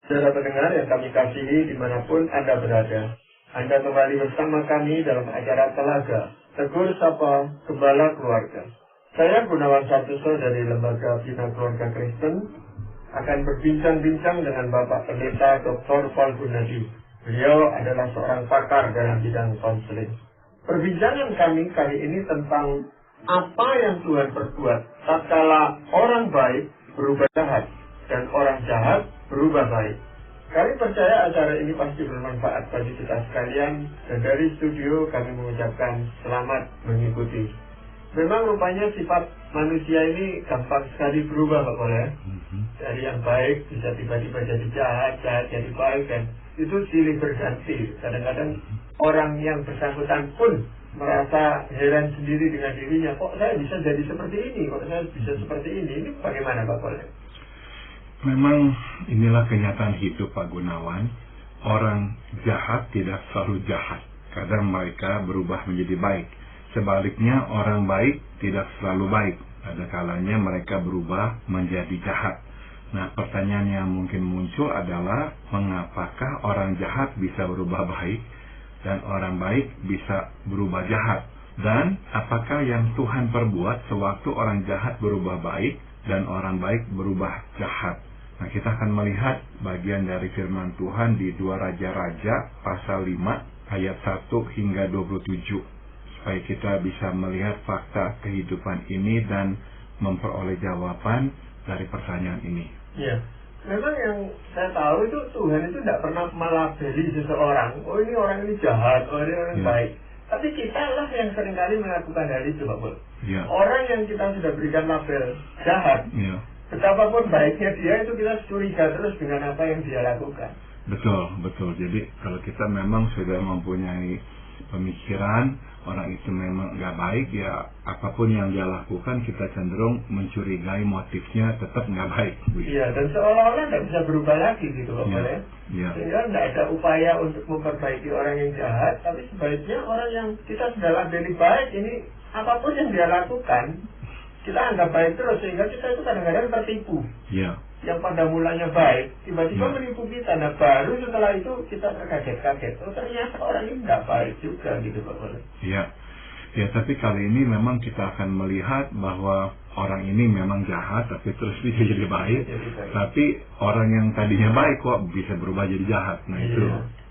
Saudara pendengar yang kami kasihi dimanapun Anda berada, Anda kembali bersama kami dalam acara Telaga, Tegur Sapa Gembala Keluarga. Saya Gunawan Santoso dari Lembaga Bina Keluarga Kristen akan berbincang-bincang dengan Bapak Pendeta Dr. Paul Gunadi. Beliau adalah seorang pakar dalam bidang konseling. Perbincangan kami kali ini tentang apa yang Tuhan perbuat tatkala orang baik berubah jahat dan orang jahat berubah baik. Kami percaya acara ini pasti bermanfaat bagi kita sekalian, dan dari studio kami mengucapkan selamat mengikuti. Memang rupanya sifat manusia ini gampang sekali berubah, Pak Paul, ya. Dari yang baik bisa tiba-tiba jadi jahat, jahat jadi baik, dan itu silih berganti. Kadang-kadang orang yang bersangkutan pun merasa heran sendiri dengan dirinya, kok saya bisa jadi seperti ini, kok saya bisa seperti ini. Ini bagaimana, Pak Paul? Memang inilah kenyataan hidup, Pak Gunawan. Orang jahat tidak selalu jahat. Kadang mereka berubah menjadi baik. Sebaliknya orang baik tidak selalu baik. Ada kalanya mereka berubah menjadi jahat. Nah, pertanyaan yang mungkin muncul adalah, mengapakah orang jahat bisa berubah baik dan orang baik bisa berubah jahat? Dan apakah yang Tuhan perbuat sewaktu orang jahat berubah baik dan orang baik berubah jahat? Nah, kita akan melihat bagian dari firman Tuhan di 2 Raja-Raja pasal 5 ayat 1 hingga 27, supaya kita bisa melihat fakta kehidupan ini dan memperoleh jawaban dari pertanyaan ini. Ya, memang yang saya tahu itu Tuhan itu tidak pernah melabeli seseorang, oh ini orang ini jahat, oh ini orang baik. Tapi kita lah yang seringkali melakukan hal itu, Pak Paul. Orang yang kita sudah berikan label jahat, betapapun baiknya dia, itu kita curiga terus dengan apa yang dia lakukan. Betul. Jadi kalau kita memang sudah mempunyai pemikiran orang itu memang nggak baik, ya apapun yang dia lakukan kita cenderung mencurigai motifnya tetap nggak baik. Iya, dan seolah-olah nggak bisa berubah lagi gitu, Pak Paul, ya. Sehingga nggak ada upaya untuk memperbaiki orang yang jahat, tapi sebaiknya orang yang kita sudah labeli baik ini, apapun yang dia lakukan kita anggap baik terus, sehingga kita itu kadang-kadang tertipu. Yang pada mulanya baik tiba-tiba menipu kita. Nah, baru setelah itu kita terkaget-kaget, oh ternyata orang ini tidak baik juga gitu, Pak Paul. Ya, tapi kali ini memang kita akan melihat bahwa orang ini memang jahat tapi terus bisa jadi baik. Tapi orang yang tadinya baik kok bisa berubah jadi jahat. Nah, itu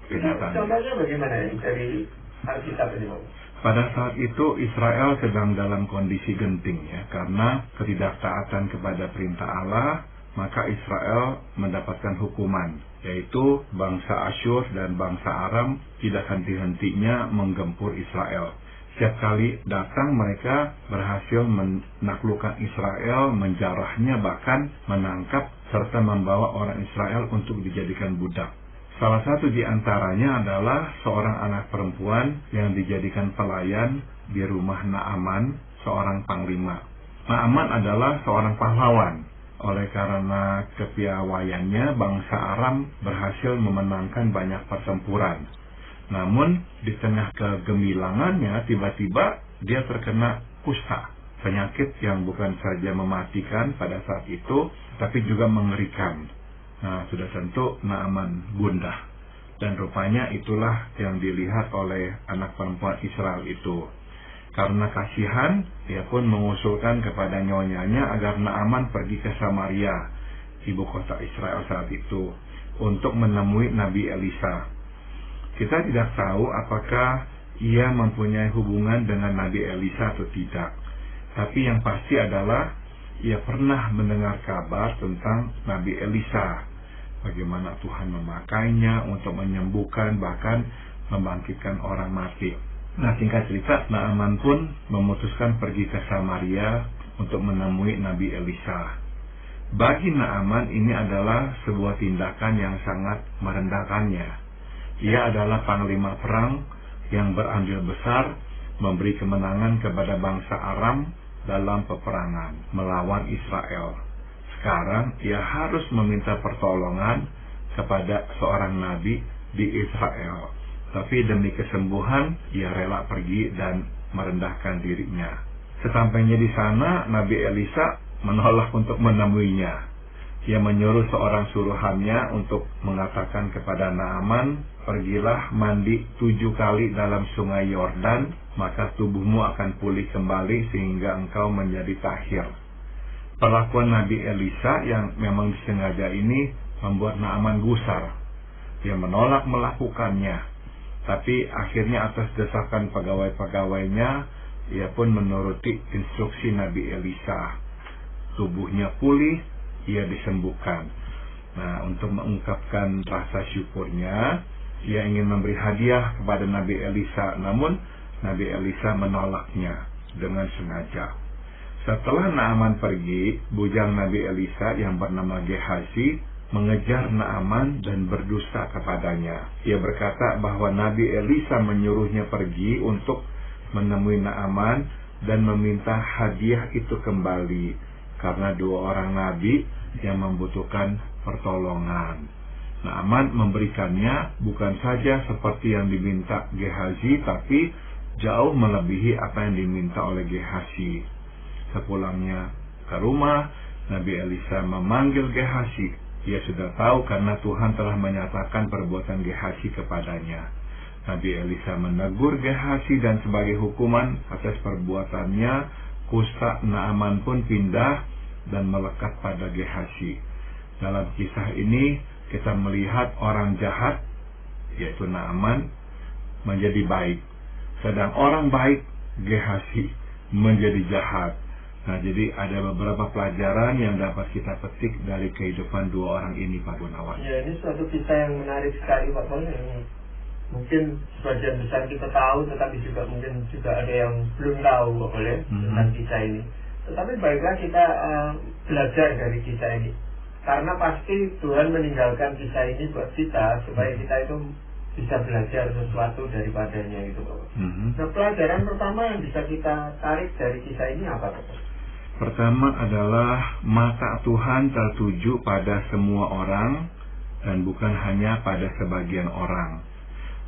kenyataan. Contohnya bagaimana ya dari Alkitab ini, Pak? Pada saat itu Israel sedang dalam kondisi genting, ya, karena ketidaktaatan kepada perintah Allah. Maka Israel mendapatkan hukuman, yaitu bangsa Asyur dan bangsa Aram tidak henti-hentinya menggempur Israel. Setiap kali datang mereka berhasil menaklukkan Israel, menjarahnya, bahkan menangkap serta membawa orang Israel untuk dijadikan budak. Salah satu di antaranya adalah seorang anak perempuan yang dijadikan pelayan di rumah Naaman, seorang panglima. Naaman adalah seorang pahlawan. Oleh karena kepiawaiannya, bangsa Aram berhasil memenangkan banyak pertempuran. Namun, di tengah kegemilangannya, tiba-tiba dia terkena kusta. Penyakit yang bukan saja mematikan pada saat itu, tapi juga mengerikan. Nah, sudah tentu Naaman gundah. Dan rupanya itulah yang dilihat oleh anak perempuan Israel itu. Karena kasihan, dia pun mengusulkan kepada nyonyanya agar Naaman pergi ke Samaria, ibu kota Israel saat itu, untuk menemui Nabi Elisa. Kita tidak tahu apakah ia mempunyai hubungan dengan Nabi Elisa atau tidak. Tapi yang pasti adalah ia pernah mendengar kabar tentang Nabi Elisa, bagaimana Tuhan memakainya untuk menyembuhkan, bahkan membangkitkan orang mati. Nah, singkat cerita, Naaman pun memutuskan pergi ke Samaria untuk menemui Nabi Elisa. Bagi Naaman ini adalah sebuah tindakan yang sangat merendahkannya. Ia adalah panglima perang yang berandil besar, memberi kemenangan kepada bangsa Aram dalam peperangan melawan Israel. Sekarang ia harus meminta pertolongan kepada seorang nabi di Israel. Tapi demi kesembuhan, ia rela pergi dan merendahkan dirinya. Sesampainya di sana, Nabi Elisa menolak untuk menemuinya. Ia menyuruh seorang suruhannya untuk mengatakan kepada Naaman, pergilah mandi 7 kali dalam sungai Yordan, maka tubuhmu akan pulih kembali sehingga engkau menjadi tahir. Perlakuan Nabi Elisa yang memang disengaja ini membuat Naaman gusar. Dia menolak melakukannya, tapi akhirnya atas desakan pegawai-pegawainya, ia pun menuruti instruksi Nabi Elisa. Tubuhnya pulih, ia disembuhkan. Nah, untuk mengungkapkan rasa syukurnya, ia ingin memberi hadiah kepada Nabi Elisa, namun Nabi Elisa menolaknya dengan sengaja. Setelah Naaman pergi, bujang Nabi Elisa yang bernama Gehazi mengejar Naaman dan berdusta kepadanya. Ia berkata bahwa Nabi Elisa menyuruhnya pergi untuk menemui Naaman dan meminta hadiah itu kembali, karena 2 orang nabi yang membutuhkan pertolongan. Naaman memberikannya bukan saja seperti yang diminta Gehazi, tapi jauh melebihi apa yang diminta oleh Gehazi. Sepulangnya ke rumah, Nabi Elisa memanggil Gehazi. Ia sudah tahu karena Tuhan telah menyatakan perbuatan Gehazi kepadanya. Nabi Elisa menegur Gehazi dan sebagai hukuman atas perbuatannya, kusta Naaman pun pindah dan melekat pada Gehazi. Dalam kisah ini kita melihat orang jahat, yaitu Naaman, menjadi baik. Sedang orang baik, Gehazi, menjadi jahat. Nah, jadi ada beberapa pelajaran yang dapat kita petik dari kehidupan 2 orang ini, Pak Gunawan. Ya, ini suatu kisah yang menarik sekali, Pak Paul. Mungkin sebagian besar kita tahu, tetapi juga mungkin juga ada yang belum tahu, Pak Paul, tentang kisah ini. Tetapi baiklah kita belajar dari kisah ini. Karena pasti Tuhan meninggalkan kisah ini buat kita, supaya kita itu bisa belajar sesuatu daripadanya itu, Pak. Nah, pelajaran pertama yang bisa kita tarik dari kisah ini apa, Pak? Pertama adalah mata Tuhan tertuju pada semua orang dan bukan hanya pada sebagian orang.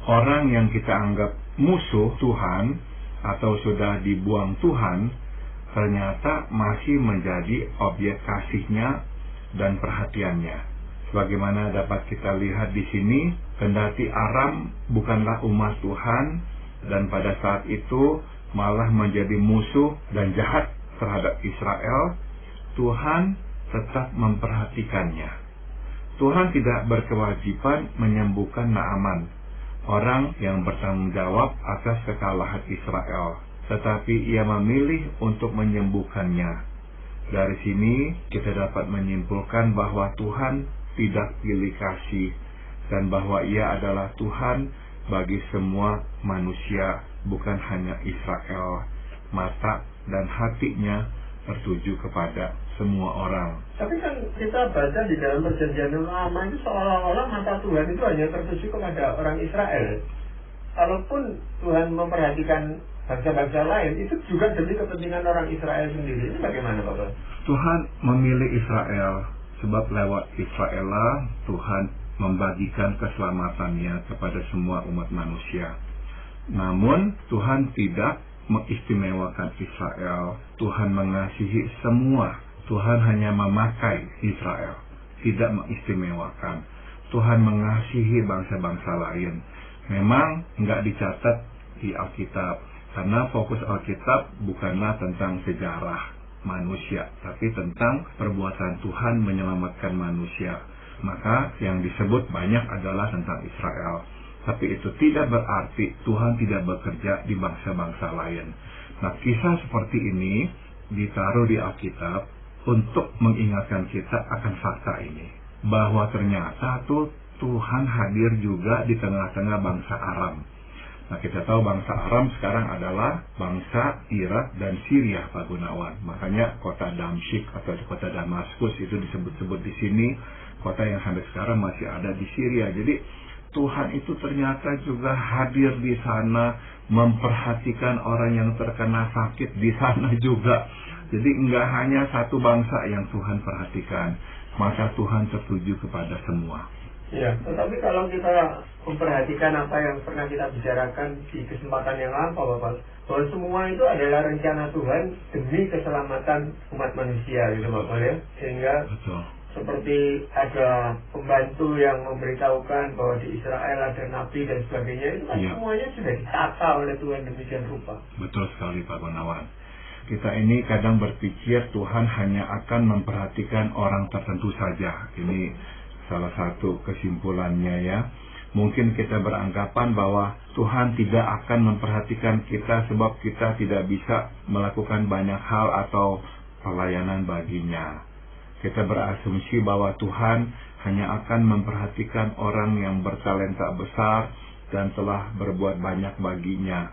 Orang yang kita anggap musuh Tuhan atau sudah dibuang Tuhan, ternyata masih menjadi objek kasihnya dan perhatiannya. Sebagaimana dapat kita lihat di sini, kendati Aram bukanlah umat Tuhan dan pada saat itu malah menjadi musuh dan jahat terhadap Israel, Tuhan tetap memperhatikannya. Tuhan tidak berkewajiban menyembuhkan Naaman, orang yang bertanggung jawab atas kekalahan Israel, tetapi ia memilih untuk menyembuhkannya. Dari sini kita dapat menyimpulkan bahwa Tuhan tidak pilih kasih dan bahwa ia adalah Tuhan bagi semua manusia, bukan hanya Israel. Mata dan hatinya tertuju kepada semua orang. Tapi kan kita baca di dalam perjanjian lama itu seolah-olah mata Tuhan itu hanya tertuju kepada orang Israel. Kalaupun Tuhan memperhatikan bangsa-bangsa lain, itu juga demi kepentingan orang Israel sendiri. Ini bagaimana, Bapak? Tuhan memilih Israel, sebab lewat Israel Tuhan membagikan keselamatannya kepada semua umat manusia. Namun Tuhan tidak mengistimewakan Israel. Tuhan mengasihi semua. Tuhan hanya memakai Israel, tidak mengistimewakan. Tuhan mengasihi bangsa-bangsa lain. Memang nggak dicatat di Alkitab, karena fokus Alkitab bukanlah tentang sejarah manusia, tapi tentang perbuatan Tuhan menyelamatkan manusia. Maka yang disebut banyak adalah tentang Israel. Tapi itu tidak berarti Tuhan tidak bekerja di bangsa-bangsa lain. Nah, kisah seperti ini ditaruh di Alkitab untuk mengingatkan kita akan fakta ini. Bahwa ternyata Tuhan hadir juga di tengah-tengah bangsa Aram. Nah, kita tahu bangsa Aram sekarang adalah bangsa Irak dan Syria, Pak Gunawan. Makanya kota Damsyik atau kota Damaskus itu disebut-sebut di sini, kota yang sampai sekarang masih ada di Syria. Jadi Tuhan itu ternyata juga hadir di sana, memperhatikan orang yang terkena sakit di sana juga. Jadi enggak hanya satu bangsa yang Tuhan perhatikan, maka Tuhan tertuju kepada semua. Ya, tetapi kalau kita memperhatikan apa yang pernah kita bicarakan di kesempatan yang lampau, Bapak, bahwa semua itu adalah rencana Tuhan demi keselamatan umat manusia, gitu, Bapak, ya. Sehingga betul. seperti ada pembantu yang memberitahukan bahwa di Israel ada nabi dan sebagainya, itu kan semuanya sudah ditata oleh Tuhan demikian rupa. Betul sekali Pak Gunawan. Kita ini kadang berpikir Tuhan hanya akan memperhatikan orang tertentu saja. Ini salah satu kesimpulannya ya. Mungkin kita beranggapan bahwa Tuhan tidak akan memperhatikan kita sebab kita tidak bisa melakukan banyak hal atau pelayanan baginya. Kita berasumsi bahwa Tuhan hanya akan memperhatikan orang yang bertalenta besar dan telah berbuat banyak baginya.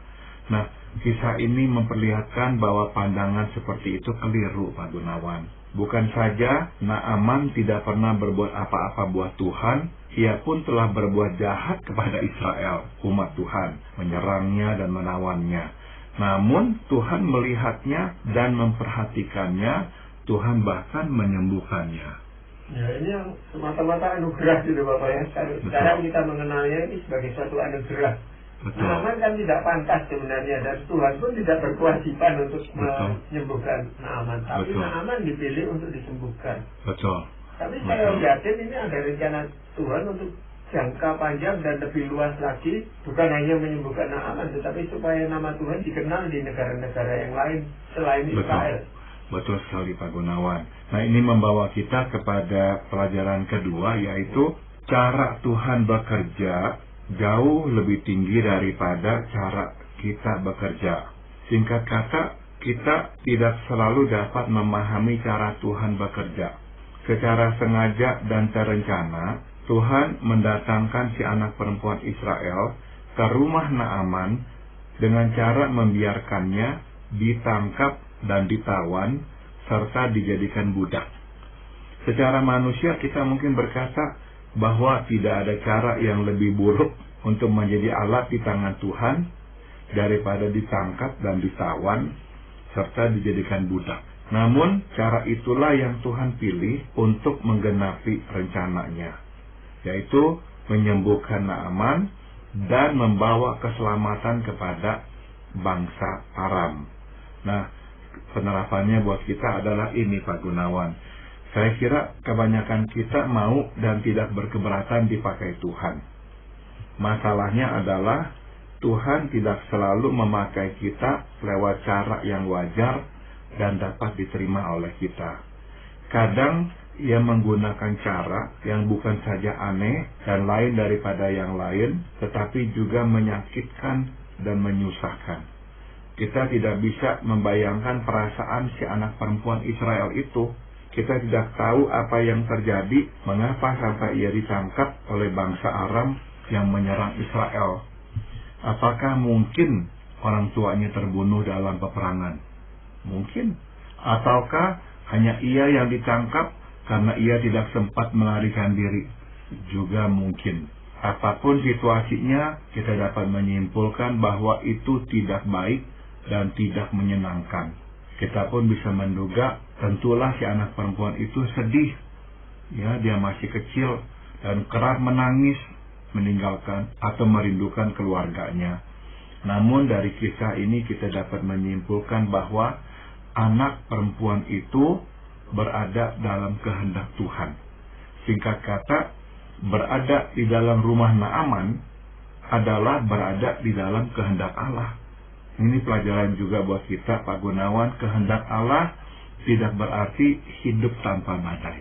Nah, kisah ini memperlihatkan bahwa pandangan seperti itu keliru, Pak Gunawan. Bukan saja Naaman tidak pernah berbuat apa-apa buat Tuhan, ia pun telah berbuat jahat kepada Israel, umat Tuhan, menyerangnya dan menawannya. Namun Tuhan melihatnya dan memperhatikannya, Tuhan bahkan menyembuhkannya. Ya, ini yang semata-mata anugerah gitu Bapak ya. Sekarang kita mengenalnya ini sebagai suatu anugerah. Naaman kan tidak pantas sebenarnya, dan Tuhan pun tidak berkewajiban untuk menyembuhkan Naaman. Tapi Naaman dipilih untuk disembuhkan. Betul. Tapi saya yakin ini ada rencana Tuhan untuk jangka panjang dan lebih luas lagi. Bukan hanya menyembuhkan Naaman, tetapi supaya nama Tuhan dikenal di negara-negara yang lain selain Israel. Betul sekali Pak Gunawan. Nah, ini membawa kita kepada pelajaran kedua, yaitu cara Tuhan bekerja jauh lebih tinggi daripada cara kita bekerja. Singkat kata, kita tidak selalu dapat memahami cara Tuhan bekerja. Secara sengaja dan terencana, Tuhan mendatangkan si anak perempuan Israel ke rumah Naaman dengan cara membiarkannya ditangkap dan ditawan, serta dijadikan budak. Secara manusia kita mungkin berkata bahwa tidak ada cara yang lebih buruk untuk menjadi alat di tangan Tuhan daripada ditangkap dan ditawan, serta dijadikan budak. Namun cara itulah yang Tuhan pilih untuk menggenapi rencananya, yaitu menyembuhkan Naaman dan membawa keselamatan kepada bangsa Aram. Nah, penerapannya buat kita adalah ini Pak Gunawan. Saya kira kebanyakan kita mau dan tidak berkeberatan dipakai Tuhan. Masalahnya adalah Tuhan tidak selalu memakai kita lewat cara yang wajar dan dapat diterima oleh kita. Kadang Ia menggunakan cara yang bukan saja aneh dan lain daripada yang lain, tetapi juga menyakitkan dan menyusahkan. Kita tidak bisa membayangkan perasaan si anak perempuan Israel itu. Kita tidak tahu apa yang terjadi, mengapa sampai ia ditangkap oleh bangsa Aram yang menyerang Israel. Apakah mungkin orang tuanya terbunuh dalam peperangan? Mungkin. Ataukah hanya ia yang ditangkap karena ia tidak sempat melarikan diri? Juga mungkin. Apapun situasinya, kita dapat menyimpulkan bahwa itu tidak baik dan tidak menyenangkan. Kita pun bisa menduga, tentulah si anak perempuan itu sedih. Ya, dia masih kecil dan kerap menangis, meninggalkan atau merindukan keluarganya. Namun dari kisah ini kita dapat menyimpulkan bahwa anak perempuan itu berada dalam kehendak Tuhan. Singkat kata, berada di dalam rumah Naaman adalah berada di dalam kehendak Allah. Ini pelajaran juga buat kita Pak Gunawan. Kehendak Allah tidak berarti hidup tanpa badai.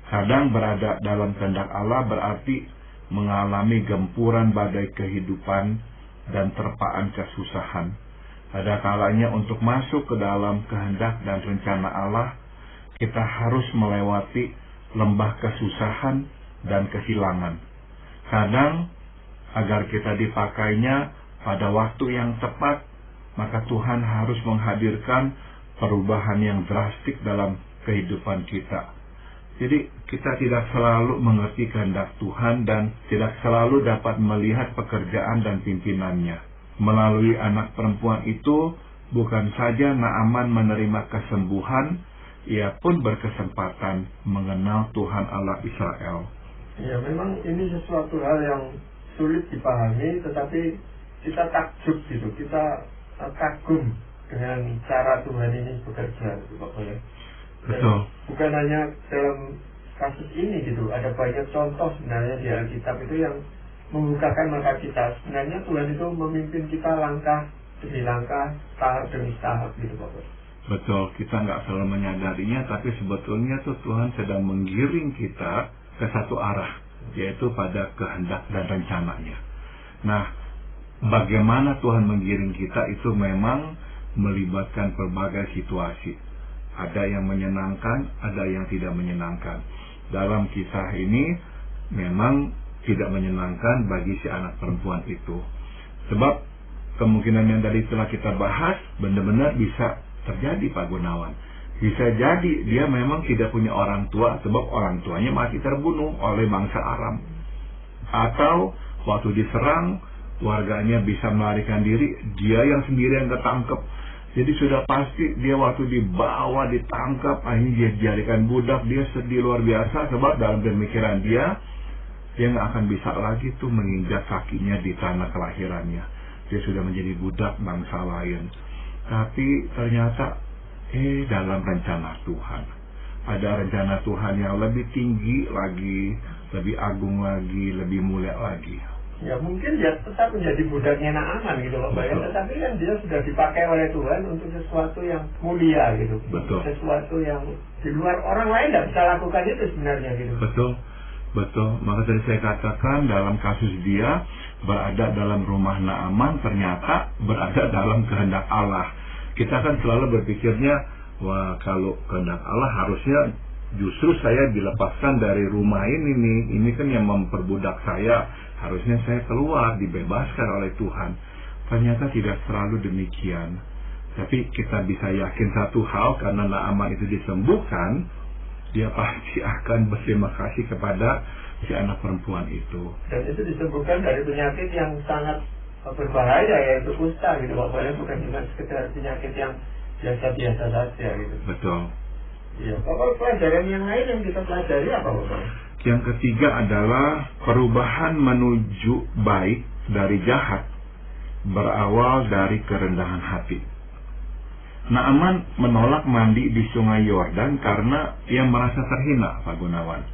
Kadang berada dalam kehendak Allah berarti mengalami gempuran badai kehidupan dan terpaan kesusahan. Ada kalanya untuk masuk ke dalam kehendak dan rencana Allah, kita harus melewati lembah kesusahan dan kehilangan. Kadang agar kita dipakainya pada waktu yang tepat, maka Tuhan harus menghadirkan perubahan yang drastik dalam kehidupan kita. Jadi kita tidak selalu mengerti kehendak Tuhan dan tidak selalu dapat melihat pekerjaan dan pimpinannya. Melalui anak perempuan itu, bukan saja Naaman menerima kesembuhan, ia pun berkesempatan mengenal Tuhan Allah Israel. Ya, memang ini sesuatu hal yang sulit dipahami, tetapi kita takjub gitu, kita kagum dengan cara Tuhan ini bekerja, Bapak ya. Betul. Bukan hanya dalam ini gitu. Ada banyak contoh sebenarnya di Alkitab itu yang membukakan mata kita. Sebenarnya Tuhan itu memimpin kita langkah demi langkah, tahap demi tahap gitu Pak. Betul, kita nggak selalu menyadarinya, tapi sebetulnya tuh Tuhan sedang menggiring kita ke satu arah, yaitu pada kehendak dan rencananya. Nah, bagaimana Tuhan menggiring kita itu memang melibatkan berbagai situasi. Ada yang menyenangkan, ada yang tidak menyenangkan. Dalam kisah ini memang tidak menyenangkan bagi si anak perempuan itu. Sebab kemungkinan yang tadi telah kita bahas benar-benar bisa terjadi Pak Gunawan. Bisa jadi dia memang tidak punya orang tua sebab orang tuanya masih terbunuh oleh bangsa Aram. Atau waktu diserang warganya bisa melarikan diri, dia yang sendiri yang ketangkep. Jadi sudah pasti dia waktu dibawa, ditangkap, akhirnya dia dijadikan budak, dia sedih luar biasa sebab dalam pemikiran dia nggak akan bisa lagi tuh menginjak kakinya di tanah kelahirannya. Dia sudah menjadi budak bangsa lain. Tapi ternyata dalam rencana Tuhan ada rencana Tuhan yang lebih tinggi lagi, lebih agung lagi, lebih mulia lagi. Ya mungkin dia tetap menjadi budaknya Naaman gitu Pak Bayan, tetapi kan dia sudah dipakai oleh Tuhan untuk sesuatu yang mulia gitu. Betul. Sesuatu yang di luar orang lain tidak bisa lakukan itu sebenarnya gitu. Betul. Maka tadi saya katakan dalam kasus dia berada dalam rumah Naaman, ternyata berada dalam kehendak Allah. Kita kan selalu berpikirnya, wah kalau kehendak Allah harusnya justru saya dilepaskan dari rumah ini nih. Ini kan yang memperbudak saya. Harusnya saya keluar, dibebaskan oleh Tuhan. Ternyata tidak selalu demikian. Tapi kita bisa yakin satu hal, karena Naaman itu disembuhkan, dia pasti akan berterima kasih kepada si anak perempuan itu. Dan itu disembuhkan dari penyakit yang sangat berbahaya, yaitu kusta gitu Pak Bayan, bukan cuma sekedar penyakit yang biasa-biasa saja gitu. Betul. Iya, Bapak, pelajaran yang lain yang kita pelajari apa Bapak? Yang ketiga adalah perubahan menuju baik dari jahat berawal dari kerendahan hati. Naaman menolak mandi di sungai Yordan karena ia merasa terhina, Pak Gunawan.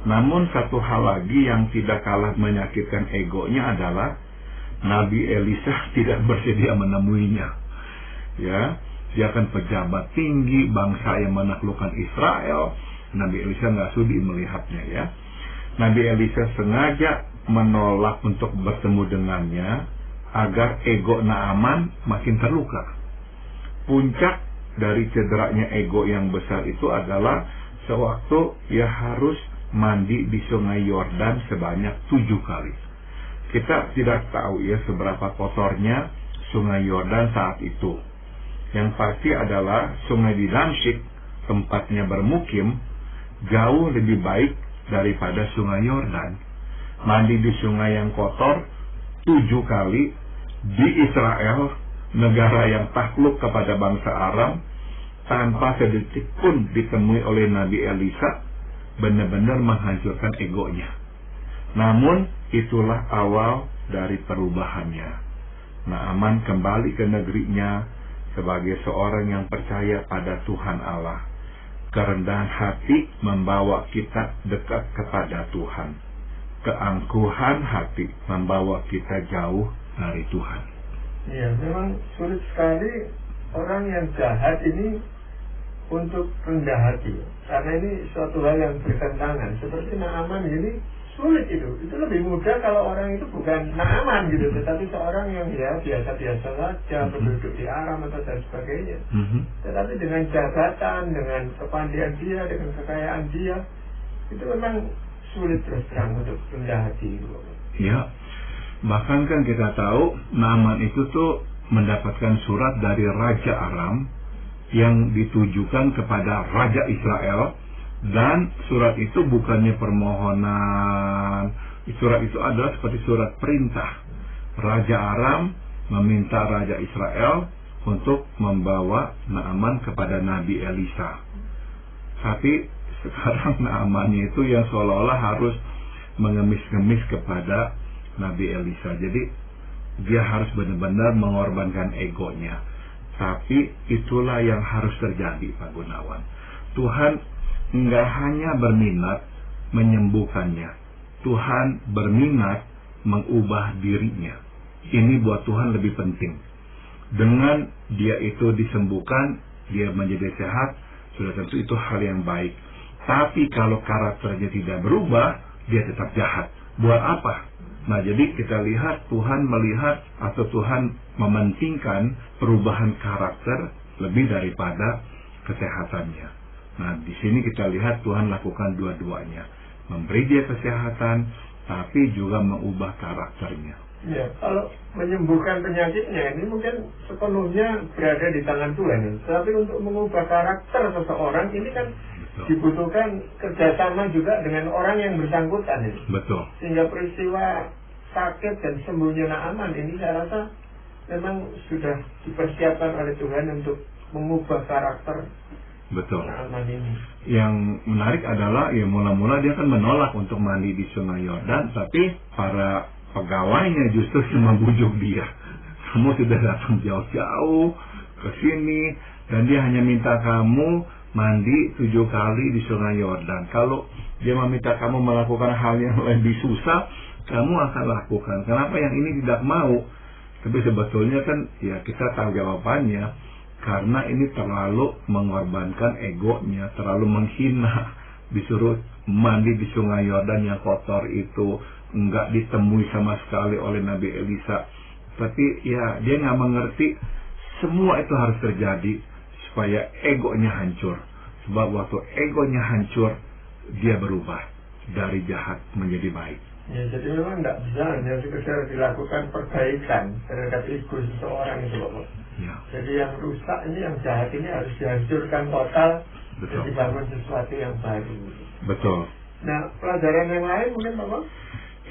Namun satu hal lagi yang tidak kalah menyakitkan egonya adalah Nabi Elisa tidak bersedia menemuinya. Ya, dia kan pejabat tinggi bangsa yang menaklukkan Israel. Nabi Elisa nggak sudi melihatnya ya. Nabi Elisa sengaja menolak untuk bertemu dengannya agar ego Naaman makin terluka. Puncak dari cederanya ego yang besar itu adalah sewaktu ia harus mandi di sungai Yordan sebanyak 7 kali. Kita tidak tahu ya seberapa kotornya sungai Yordan saat itu. Yang pasti adalah sungai di Damsyik, tempatnya bermukim, jauh lebih baik daripada sungai Yordan. Mandi di sungai yang kotor 7 kali di Israel, negara yang takluk kepada bangsa Aram, tanpa sedetik pun ditemui oleh Nabi Elisa, benar-benar menghancurkan egonya. Namun itulah awal dari perubahannya. Naaman kembali ke negerinya sebagai seorang yang percaya pada Tuhan Allah. Kerendahan hati membawa kita dekat kepada Tuhan. Keangkuhan hati membawa kita jauh dari Tuhan. Iya, memang sulit sekali orang yang jahat ini untuk rendah hati. Karena ini suatu hal yang bertentangan. Seperti Naaman ini sulit itu. Itu lebih mudah kalau orang itu bukan Naaman gitu, tetapi seorang yang ya biasa-biasa saja, penduduk di Aram atau dan sebagainya. Tetapi dengan jabatan, dengan kepandaian dia, dengan kekayaan dia, itu memang sulit terus terang untuk rendah hati itu. Ya, bahkan kan kita tahu Naaman itu tuh mendapatkan surat dari Raja Aram yang ditujukan kepada Raja Israel. Dan surat itu bukannya permohonan, surat itu adalah seperti surat perintah. Raja Aram meminta Raja Israel untuk membawa Naaman kepada Nabi Elisa. Tapi sekarang Naamannya itu yang seolah-olah harus mengemis-ngemis kepada Nabi Elisa. Jadi dia harus benar-benar mengorbankan egonya. Tapi itulah yang harus terjadi, Pak Gunawan. Tuhan nggak hanya berminat menyembuhkannya. Tuhan berminat mengubah dirinya. Ini buat Tuhan lebih penting. Dengan dia itu disembuhkan, dia menjadi sehat, sudah tentu itu hal yang baik. Tapi kalau karakternya tidak berubah, dia tetap jahat. Buat apa? Nah, jadi kita lihat Tuhan melihat atau Tuhan mementingkan perubahan karakter lebih daripada kesehatannya. Nah, di sini kita lihat Tuhan lakukan dua-duanya. Memberi dia kesehatan, tapi juga mengubah karakternya. Ya, kalau menyembuhkan penyakitnya ini mungkin sepenuhnya berada di tangan Tuhan. Tapi untuk mengubah karakter seseorang ini kan dibutuhkan kerjasama juga dengan orang yang bersangkutan ini. Betul. Sehingga peristiwa sakit dan sembuhnya Naaman ini saya rasa memang sudah dipersiapkan oleh Tuhan untuk mengubah karakter. Betul. Naaman ini. Yang menarik adalah ya mula-mula dia kan menolak untuk mandi di Sungai Yordan, tapi para pegawainya justru membujuk dia. Kamu sudah datang jauh-jauh ke sini dan dia hanya minta kamu mandi 7 kali di Sungai Yordan. Kalau dia meminta kamu melakukan hal yang lebih susah, kamu akan lakukan. Kenapa yang ini tidak mau? Tapi sebetulnya kan ya kita tahu jawabannya. Karena ini terlalu mengorbankan egonya, terlalu menghina. Disuruh mandi di Sungai Yordan yang kotor itu, enggak ditemui sama sekali oleh Nabi Elisa. Tapi ya dia nggak mengerti semua itu harus terjadi supaya egonya hancur. Sebab waktu egonya hancur, dia berubah dari jahat menjadi baik. Ya, jadi memang tidak bisa hanya sekedar dilakukan perbaikan terhadap ego seseorang itu, Bapak. Ya. Jadi yang rusak ini, yang jahat ini harus dihancurkan total. Betul. Dan dibangun sesuatu yang baru. Betul. Nah, pelajaran yang lain mungkin, Bapak?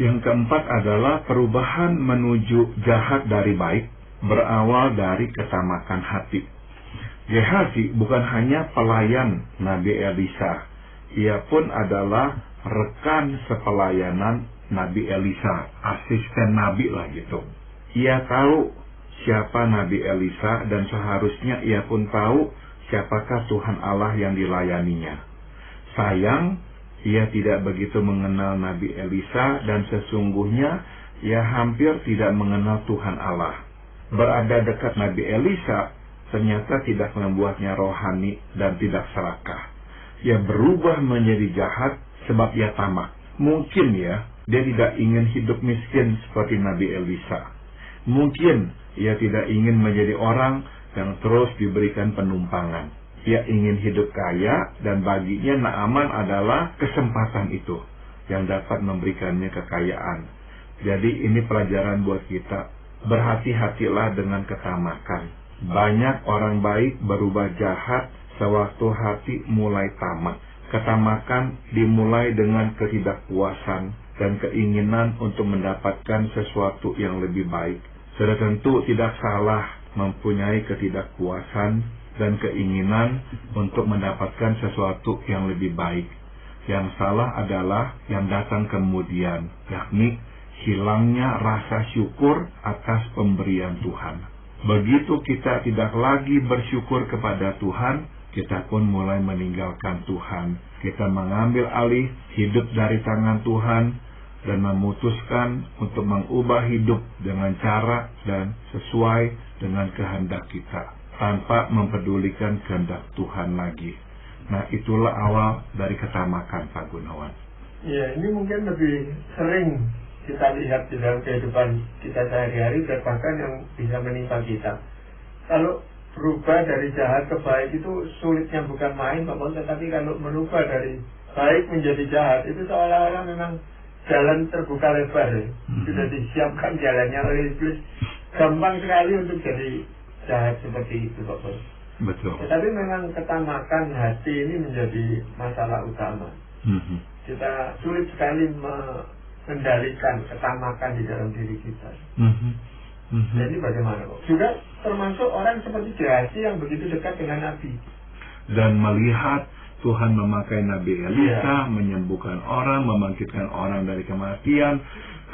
Yang keempat adalah perubahan menuju jahat dari baik berawal dari ketamakan hati. Gehazi bukan hanya pelayan Nabi Elisa, ia pun adalah rekan sepelayanan Nabi Elisa, asisten Nabi lah gitu. Ia tahu siapa Nabi Elisa dan seharusnya ia pun tahu siapakah Tuhan Allah yang dilayaninya. Sayang, ia tidak begitu mengenal Nabi Elisa dan sesungguhnya ia hampir tidak mengenal Tuhan Allah. Berada dekat Nabi Elisa ternyata tidak membuatnya rohani dan tidak serakah. Ia berubah menjadi jahat sebab ia tamak. Mungkin ya, dia tidak ingin hidup miskin seperti Nabi Elisa. Mungkin ia tidak ingin menjadi orang yang terus diberikan penumpangan. Ia ingin hidup kaya dan baginya Naaman adalah kesempatan itu yang dapat memberikannya kekayaan. Jadi ini pelajaran buat kita. Berhati-hatilah dengan ketamakan. Banyak orang baik berubah jahat sewaktu hati mulai tamak. Ketamakan dimulai dengan ketidakpuasan dan keinginan untuk mendapatkan sesuatu yang lebih baik. Sudah tentu tidak salah mempunyai ketidakpuasan dan keinginan untuk mendapatkan sesuatu yang lebih baik. Yang salah adalah yang datang kemudian, yakni hilangnya rasa syukur atas pemberian Tuhan. Begitu kita tidak lagi bersyukur kepada Tuhan, kita pun mulai meninggalkan Tuhan. Kita mengambil alih hidup dari tangan Tuhan dan memutuskan untuk mengubah hidup dengan cara dan sesuai dengan kehendak kita, tanpa mempedulikan kehendak Tuhan lagi. Nah, itulah awal dari ketamakan, Pak Gunawan. Ya, ini mungkin lebih sering kita lihat di dalam kehidupan kita sehari-hari, dan bahkan yang bisa menimpa kita. Kalau berubah dari jahat ke baik itu sulitnya bukan main, Bapak, tetapi kalau merubah dari baik menjadi jahat, itu seolah-olah memang jalan terbuka lebar ya. Sudah disiapkan jalannya oleh iblis. Gampang sekali untuk jadi jahat seperti itu, Bapak. Betul. Tetapi memang ketamakan hati ini menjadi masalah utama. Kita sulit sekali mengendalikan ketamakan di dalam diri kita. Jadi bagaimana, Pak? Juga termasuk orang seperti Gehazi yang begitu dekat dengan Nabi. Dan melihat Tuhan memakai Nabi Elisa, menyembuhkan orang, membangkitkan orang dari kematian.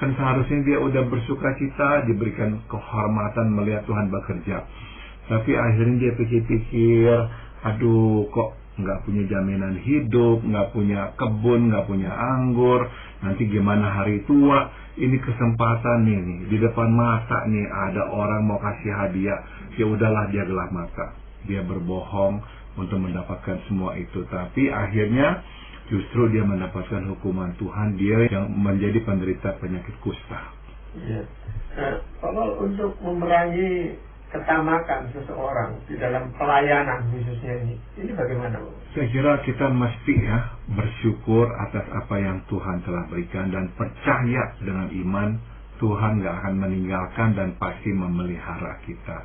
Kan seharusnya dia udah bersuka cita, diberikan kehormatan melihat Tuhan bekerja. Tapi akhirnya dia pikir-pikir, aduh kok nggak punya jaminan hidup, nggak punya kebun, nggak punya anggur, nanti gimana hari tua, ini kesempatan nih, di depan mata nih ada orang mau kasih hadiah, ya udahlah dia gelap mata, dia berbohong untuk mendapatkan semua itu, tapi akhirnya justru dia mendapatkan hukuman Tuhan, dia yang menjadi penderita penyakit kusta. Ya. Nah, kalau untuk memerangi ketamakan seseorang di dalam pelayanan khususnya ini bagaimana, Pak? Saya kira kita mesti bersyukur atas apa yang Tuhan telah berikan dan percaya dengan iman Tuhan gak akan meninggalkan dan pasti memelihara kita.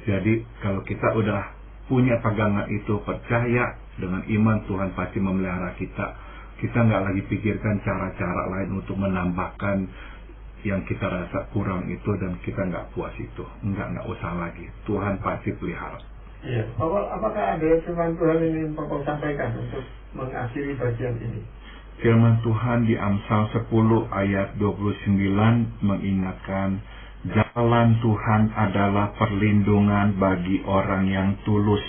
Jadi kalau kita udah punya pegangan itu, percaya dengan iman Tuhan pasti memelihara kita, kita gak lagi pikirkan cara-cara lain untuk menambahkan yang kita rasa kurang itu dan kita nggak puas itu, nggak usah lagi, Tuhan pasti pelihara. Iya. Apakah ada firman Tuhan yang ingin Bapak sampaikan untuk mengakhiri bagian ini? Firman Tuhan di Amsal 10 ayat 29 mengingatkan, jalan Tuhan adalah perlindungan bagi orang yang tulus,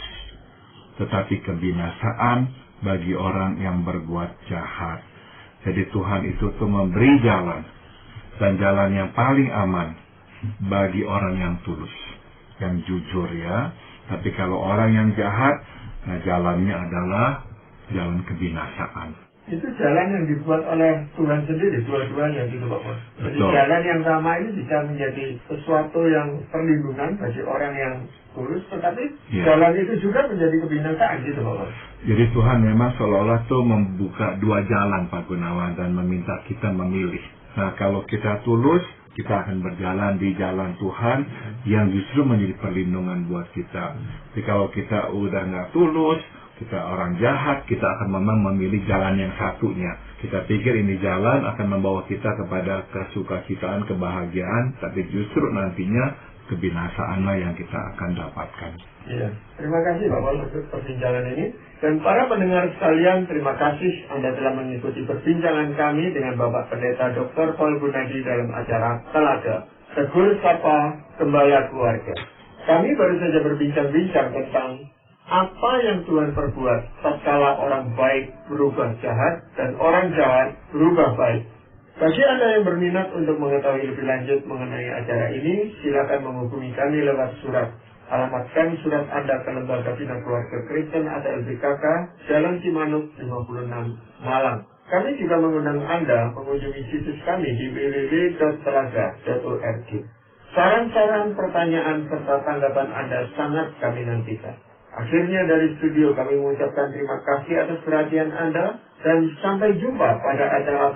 tetapi kebinasaan bagi orang yang berbuat jahat. Jadi Tuhan itu tuh memberi jalan, dan jalan yang paling aman bagi orang yang tulus, yang jujur ya. Tapi kalau orang yang jahat, nah jalannya adalah jalan kebinasaan. Itu jalan yang dibuat oleh Tuhan sendiri, dua-duanya gitu Pak. Jadi Betul. jalan yang sama ini bisa menjadi sesuatu yang perlindungan bagi orang yang tulus, tetapi jalan itu juga menjadi kebinasaan gitu Pak. Jadi Tuhan memang seolah-olah tuh membuka dua jalan Pak Gunawan dan meminta kita memilih. Nah, kalau kita tulus, kita akan berjalan di jalan Tuhan yang justru menjadi perlindungan buat kita. Tapi kalau kita udah nggak tulus, kita orang jahat, kita akan memang memilih jalan yang satunya. Kita pikir ini jalan akan membawa kita kepada kesukacitaan, kebahagiaan, tapi justru nantinya kebinasaanlah yang kita akan dapatkan. Iya, terima kasih Bapak untuk perbincangan ini. Dan para pendengar sekalian, terima kasih Anda telah mengikuti perbincangan kami dengan Bapak Pendeta Dr. Paul Gunadi dalam acara Telaga, Tegur Sapa Gembala Keluarga. Kami baru saja berbincang-bincang tentang apa yang Tuhan perbuat tatkala orang baik berubah jahat dan orang jahat berubah baik. Bagi Anda yang berminat untuk mengetahui lebih lanjut mengenai acara ini, silakan menghubungi kami lewat surat. Alamat kami surat Anda ke Lembaga Bina Keluarga Kristen atau LBKK, Jalan Cimanuk 56, Malang. Kami juga mengundang Anda mengunjungi situs kami di www.telaga.org. Saran-saran, pertanyaan, serta tanggapan Anda sangat kami nantikan. Akhirnya dari studio kami mengucapkan terima kasih atas perhatian Anda dan sampai jumpa pada acara